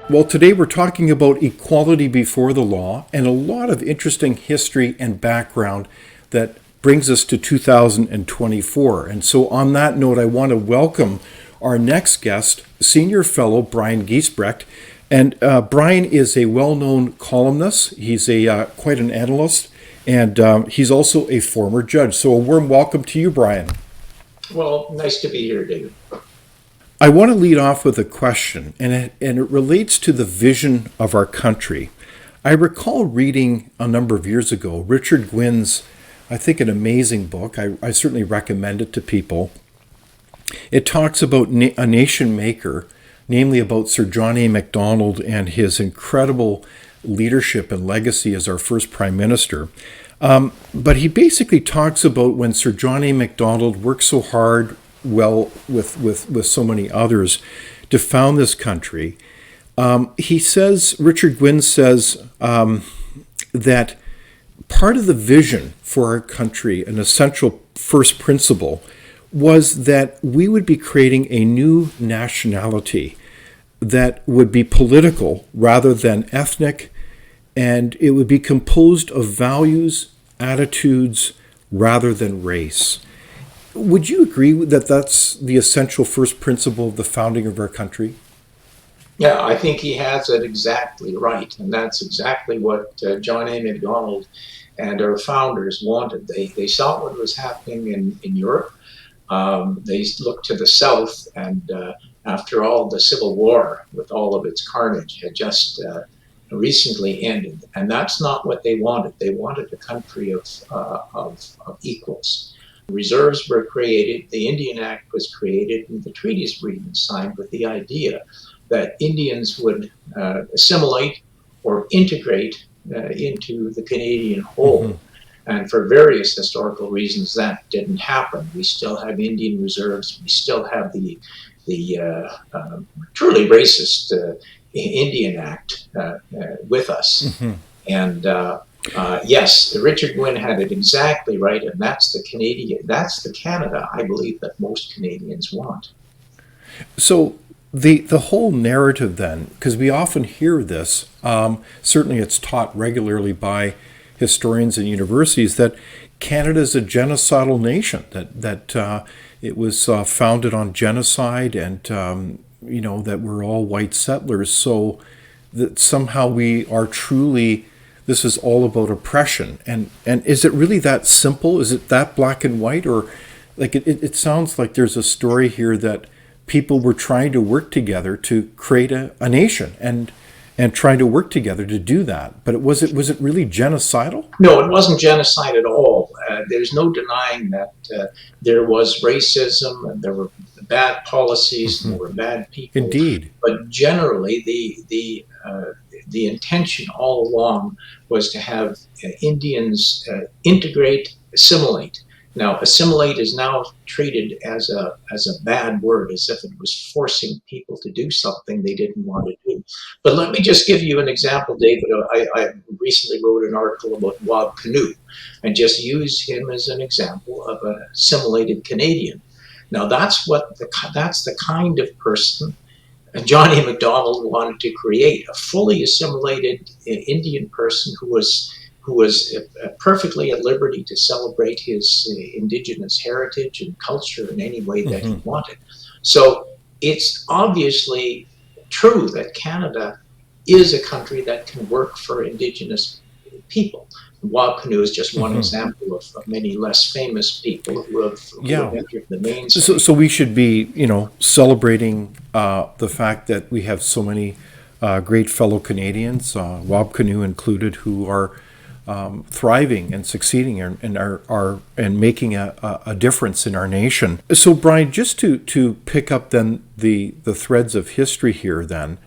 Well, today we're talking about equality before the law and a lot of interesting history and background that brings us to 2024. And so, on that note, I want to welcome our next guest, Senior Fellow Brian Giesbrecht. And Brian is a well-known columnist. He's quite an analyst, and he's also a former judge. So, a warm welcome to you, Brian. Well, nice to be here, David. I want to lead off with a question, and it relates to the vision of our country. I recall reading a number of years ago Richard Gwynn's, I think, an amazing book. I certainly recommend it to people. It talks about a nation maker, namely about Sir John A. Macdonald and his incredible leadership and legacy as our first prime minister. But he basically talks about when Sir John A. Macdonald worked so hard, well, with so many others, to found this country. Richard Gwynn says that part of the vision for our country, an essential first principle, was that we would be creating a new nationality that would be political rather than ethnic, and it would be composed of values, attitudes, rather than race. Would you agree that that's the essential first principle of the founding of our country? Yeah, I think he has it exactly right. And that's exactly what John A. Macdonald and our founders wanted. They saw what was happening in Europe. They looked to the South, and after all, the Civil War, with all of its carnage, had just recently ended. And that's not what they wanted. They wanted a country of equals. Reserves were created, the Indian Act was created, and the treaties were even signed with the idea that Indians would assimilate or integrate into the Canadian whole. Mm-hmm. And for various historical reasons, that didn't happen. We still have Indian reserves. We still have the truly racist Indian Act with us. Mm-hmm. And yes, Richard Gwynn had it exactly right, and that's the Canada I believe that most Canadians want. So the whole narrative then, because we often hear this, certainly it's taught regularly by historians and universities, that Canada is a genocidal nation, that it was founded on genocide, and that we're all white settlers, so that somehow we are truly. This is all about oppression. And is it really that simple? Is it that black and white? Or like it sounds like there's a story here that people were trying to work together to create a nation and trying to work together to do that. But was it really genocidal? No, it wasn't genocide at all. There's no denying that there was racism and there were bad policies, mm-hmm. and there were bad people. Indeed. But generally, the intention all along was to have Indians integrate, assimilate. Now, assimilate is now treated as a bad word, as if it was forcing people to do something they didn't want to do. But let me just give you an example, David. I recently wrote an article about Wab Kinew, and just use him as an example of an assimilated Canadian. Now, that's the kind of person John A. Macdonald wanted to create, a fully assimilated Indian person who was perfectly at liberty to celebrate his Indigenous heritage and culture in any way that mm-hmm. he wanted. So it's obviously true that Canada is a country that can work for Indigenous people. Wab Kinew is just one mm-hmm. example of many less famous people who have entered the mainstream. So we should be, celebrating the fact that we have so many great fellow Canadians, Wab Kinew included, who are thriving and succeeding and making a difference in our nation. So, Brian, just to pick up then the threads of history here, then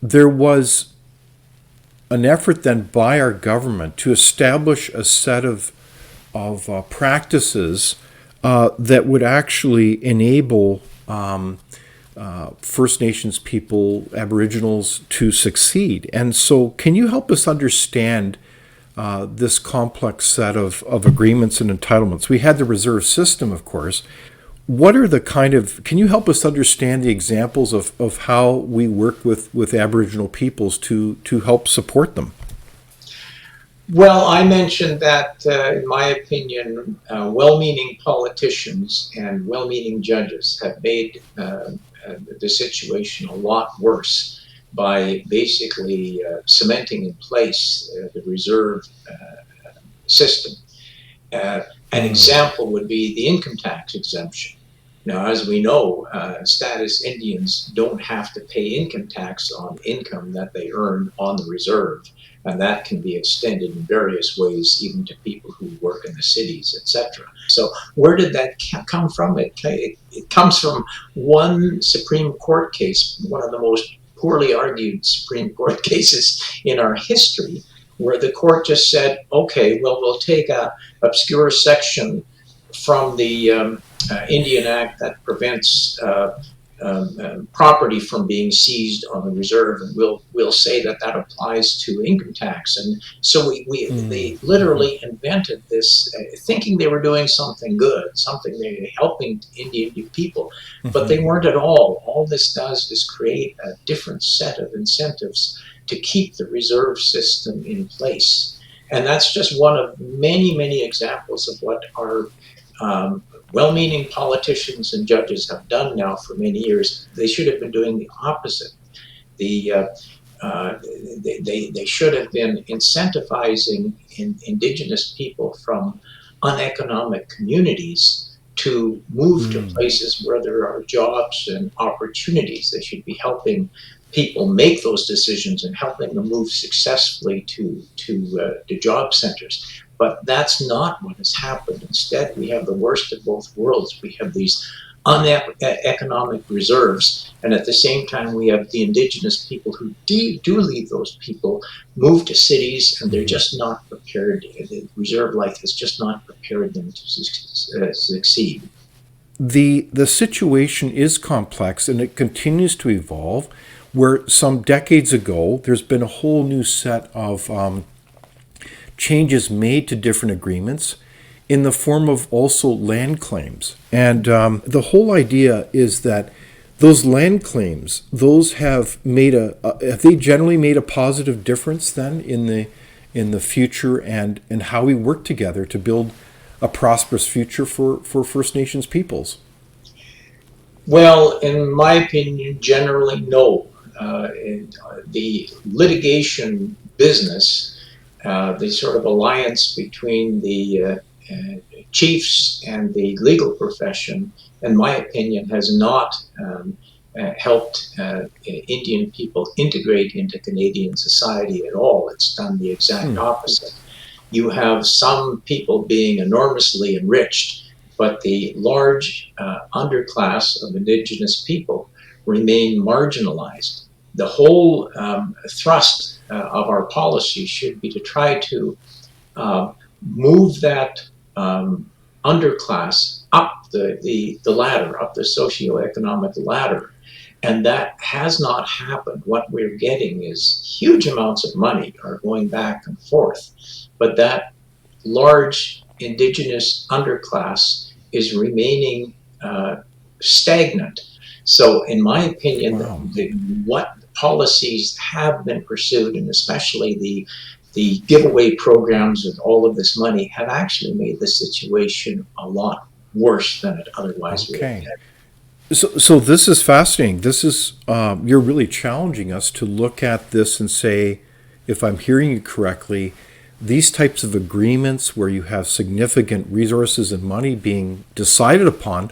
there was an effort then by our government to establish a set of practices that would actually enable First Nations people, Aboriginals, to succeed. And so can you help us understand this complex set of agreements and entitlements? We had the reserve system, of course. What are the kind of, can you help us understand the examples of how we work with Aboriginal peoples to help support them? Well, I mentioned that, in my opinion, well-meaning politicians and well-meaning judges have made the situation a lot worse by basically cementing in place the reserve system. Uh, an Mm. example would be the income tax exemption. Now, as we know, status Indians don't have to pay income tax on income that they earn on the reserve, and that can be extended in various ways, even to people who work in the cities, etc. So, where did that come from? It comes from one Supreme Court case, one of the most poorly argued Supreme Court cases in our history, where the court just said, okay, well, we'll take a obscure section from the Indian Act that prevents property from being seized on the reserve, and we'll say that that applies to income tax. And so Mm. they literally invented this, thinking they were doing something good, something they were helping Indian people, but Hmm. they weren't at all. All this does is create a different set of incentives to keep the reserve system in place. And that's just one of many, many examples of what our well-meaning politicians and judges have done now for many years. They should have been doing the opposite. The they should have been incentivizing Indigenous people from uneconomic communities to move to Mm. places where there are jobs and opportunities. They should be helping people make those decisions and helping them move successfully to job centers. But that's not what has happened. Instead, we have the worst of both worlds. We have these uneconomic reserves, and at the same time, we have the Indigenous people who do leave those people, move to cities, and they're Mhm. just not prepared. The reserve life has just not prepared them to succeed. The situation is complex and it continues to evolve. Where some decades ago, there's been a whole new set of changes made to different agreements in the form of also land claims. And the whole idea is that those land claims, those have they generally made a positive difference then in the future and how we work together to build a prosperous future for First Nations peoples? Well, in my opinion, generally no. The litigation business, the sort of alliance between the chiefs and the legal profession, in my opinion, has not helped Indian people integrate into Canadian society at all. It's done the exact Hmm. opposite. You have some people being enormously enriched, but the large underclass of Indigenous people remain marginalized. The whole thrust of our policy should be to try to uh, move that underclass up the ladder, up the socioeconomic ladder. And that has not happened. What we're getting is huge amounts of money are going back and forth. But that large Indigenous underclass is remaining stagnant. So, in my opinion, Wow. what policies have been pursued, and especially the giveaway programs with all of this money, have actually made the situation a lot worse than it otherwise would have Okay. been. So this is fascinating. This is you're really challenging us to look at this and say, if I'm hearing you correctly, these types of agreements where you have significant resources and money being decided upon,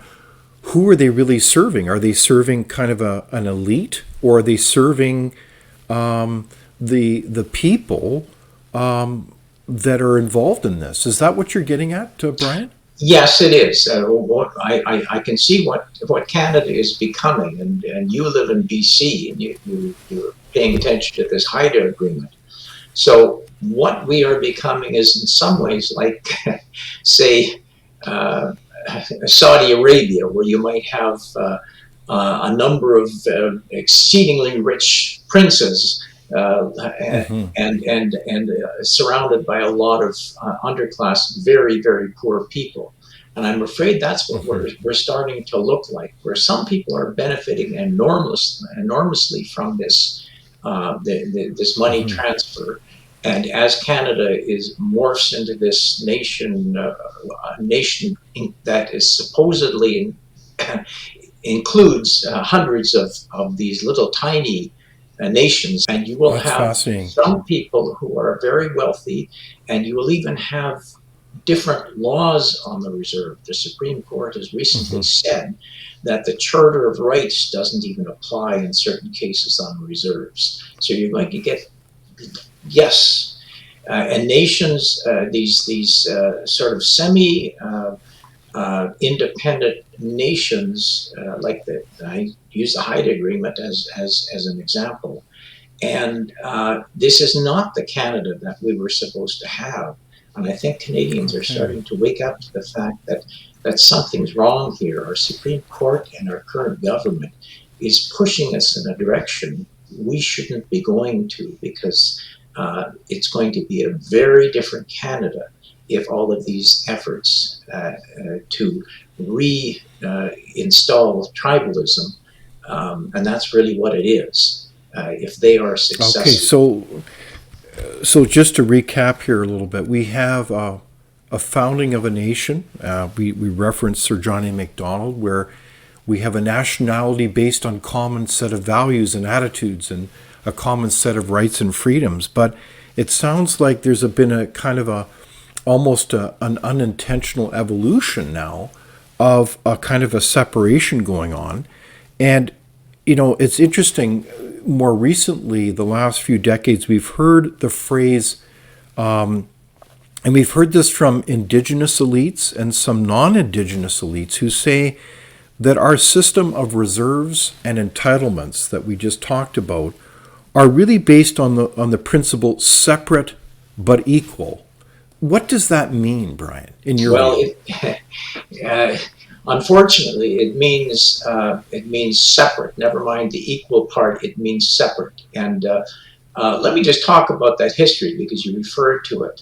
who are they really serving? Are they serving kind of an elite, or are they serving the people that are involved in this? Is that what you're getting at, Brian? Yes, it is. I can see what Canada is becoming, and you live in BC, and you're paying attention to this Haida agreement. So what we are becoming is in some ways like, say, uh, Saudi Arabia, where you might have a number of exceedingly rich princes Mm-hmm. and surrounded by a lot of underclass, very, very poor people. And I'm afraid that's what we're starting to look like, where some people are benefiting enormously from this this money transfer. And as Canada is morphs into this nation that is supposedly includes hundreds of these little tiny nations, and you will That's have fascinating. some people who are very wealthy, and you will even have different laws on the reserve. The Supreme Court has recently said that the Charter of Rights doesn't even apply in certain cases on reserves. So you're going to get, yes, and nations, these sort of semi independent nations, like I use the Hyde Agreement as an example. And this is not the Canada that we were supposed to have. And I think Canadians are starting to wake up to the fact that something's wrong here. Our Supreme Court and our current government is pushing us in a direction we shouldn't be going to, because it's going to be a very different Canada if all of these efforts to reinstall tribalism, and that's really what it is, if they are successful. Okay, so just to recap here a little bit, we have a founding of a nation. We referenced Sir John A. Macdonald, where we have a nationality based on common set of values and attitudes and a common set of rights and freedoms. But it sounds like there's been a kind of almost an unintentional evolution now of a kind of a separation going on. And, it's interesting. More recently, the last few decades, we've heard the phrase, and we've heard this from Indigenous elites and some non-Indigenous elites who say that our system of reserves and entitlements that we just talked about are really based on the principle separate but equal. What does that mean, Brian, in your view? Unfortunately, it means separate. Never mind the equal part. It means separate. And let me just talk about that history, because you referred to it.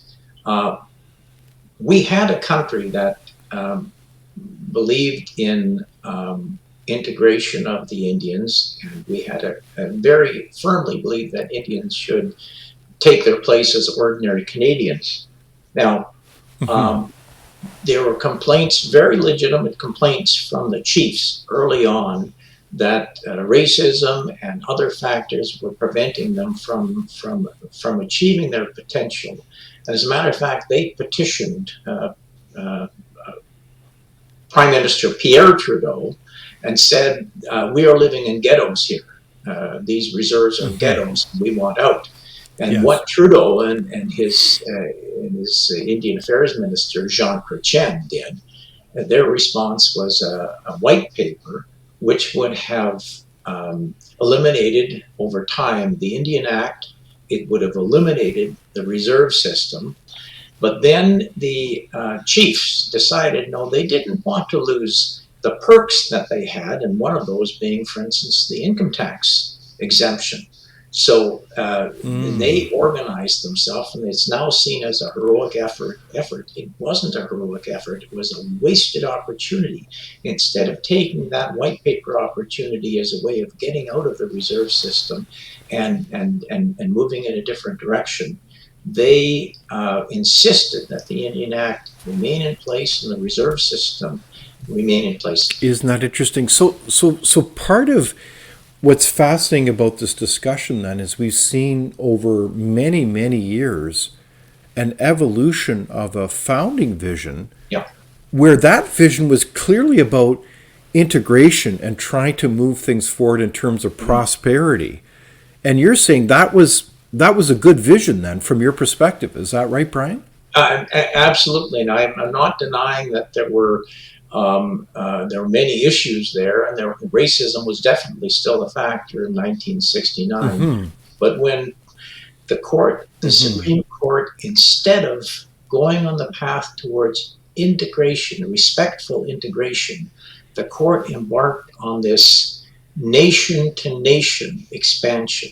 We had a country that believed in integration of the Indians, and we had a very firmly believed that Indians should take their place as ordinary Canadians. Now, there were complaints, very legitimate complaints from the chiefs early on, that racism and other factors were preventing them from achieving their potential. As a matter of fact, they petitioned Prime Minister Pierre Trudeau and said, we are living in ghettos here. These reserves are ghettos, and we want out. And what Trudeau and his Indian Affairs Minister, Jean Chrétien, did, their response was a white paper which would have eliminated over time the Indian Act. It would have eliminated the reserve system. But then the chiefs decided, no, they didn't want to lose the perks that they had, and one of those being, for instance, the income tax exemption. So they organized themselves, and it's now seen as a heroic effort. It wasn't a heroic effort. It was a wasted opportunity. Instead of taking that white paper opportunity as a way of getting out of the reserve system and moving in a different direction, they insisted that the Indian Act remain in place and the reserve system remain in place. Isn't that interesting? So part of what's fascinating about this discussion then is we've seen over many, many years an evolution of a founding vision, where that vision was clearly about integration and trying to move things forward in terms of prosperity. And you're saying that was a good vision then from your perspective. Is that right, Brian? Absolutely. And I'm not denying that there were many issues there, and racism was definitely still a factor in 1969. But when the Supreme Court, instead of going on the path towards integration, respectful integration, the court embarked on this nation-to-nation expansion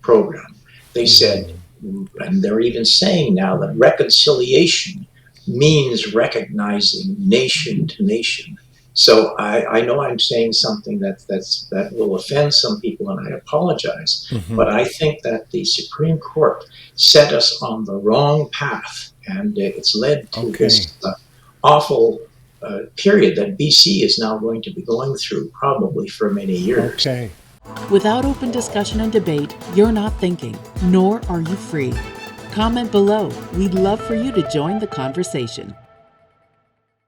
program. They said, and they're even saying now, that reconciliation means recognizing nation to nation. So I know I'm saying something that will offend some people, and I apologize. But I think that the Supreme Court set us on the wrong path, and it's led to Okay. this awful period that BC is now going to be going through, probably for many years. Okay. Without open discussion and debate, you're not thinking, nor are you free. Comment below. We'd love for you to join the conversation.